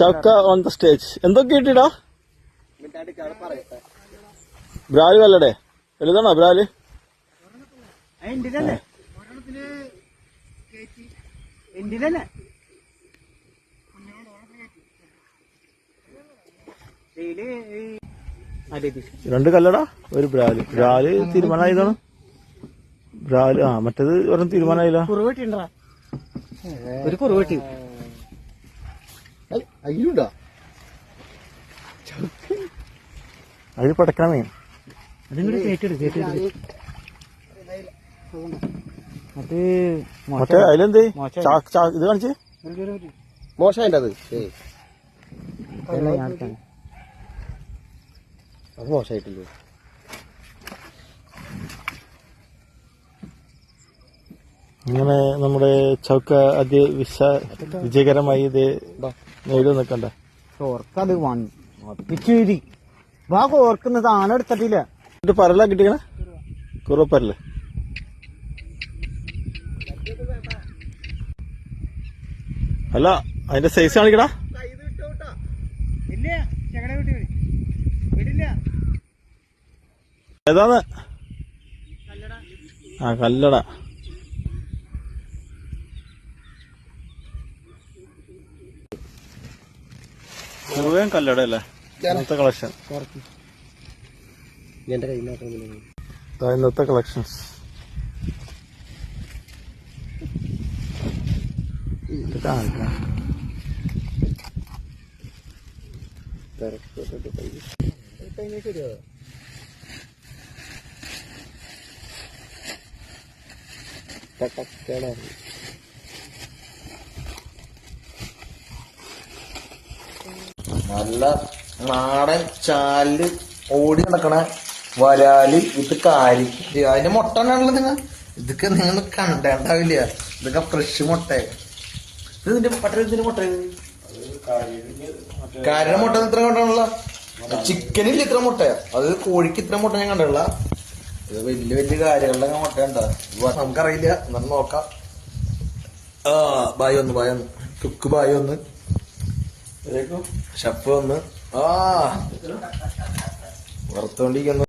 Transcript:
ചക്ക on the stage. എന്തൊക്കെ ഇട്ടിടാ? ബ്രാല് വല്ലടേ വലുതാണോ ബ്രാല്? രണ്ട് കല്ലടാ, ഒരു ബ്രാല്. ബ്രാല് തീരുമാനമായതാണ്. ബ്രാല് മറ്റേത് ഒരെണ്ണം തീരുമാനമായില്ല. ഒരു കുറുവട്ടി അയ്യൂടാ, അതിൽ പടക്കണമേ. മറ്റേ അതിലെന്തേ ഇത് കാണിച്ച് മോശമായിട്ടത് അത് മോശമായിട്ടില്ലേ? അങ്ങനെ നമ്മുടെ ചൗക്ക വിജയകരമായി ഇത് നേടി നിൽക്കണ്ട. ഓർക്കത് ഓർക്കുന്നത് ആന എടുത്തിട്ടില്ല. പരല കിട്ടിക്കണ കുറവപ്പരല്. അല്ല അതിന്റെ സൈസ് കാണിക്കടാ. ഏതാന്ന്? കല്ലട. മുഴുവൻ കല്ലട അല്ലേ ഇന്നത്തെ കളക്ഷൻ? ഇന്നത്തെ കളക്ഷൻസ്. നല്ല നാടൻ ചാലില് ഓടി നടക്കണ വരാല്. ഇത് കാരി. അതിന്റെ മുട്ട ഉണ്ടാണല്ലോ നിങ്ങൾ. ഇതൊക്കെ നിങ്ങൾ കണ്ടാവില്ല. ഇതൊക്കെ ഫ്രഷ് മുട്ട. ഇതിന്റെ പട്ടണത്തിന്റെ മുട്ട. കാരിയുടെ മുട്ട ഇത്ര കണ്ടാണല്ലോ. ചിക്കനില്ല ഇത്ര മുട്ട. അത് കോഴിക്ക് ഇത്ര മുട്ട ഞാൻ കണ്ടുള്ള. ഇത് വലിയ വലിയ കാര്യങ്ങളുടെ മുട്ട ഉണ്ടാ. നമുക്കറിയില്ല, എന്നാലും നോക്കാം. ബായ് ഒന്ന് കുക്ക് ബായ് ഒന്ന്, ഷപ്പ് ഒന്ന് വറുത്തോണ്ടിരിക്കുന്നു.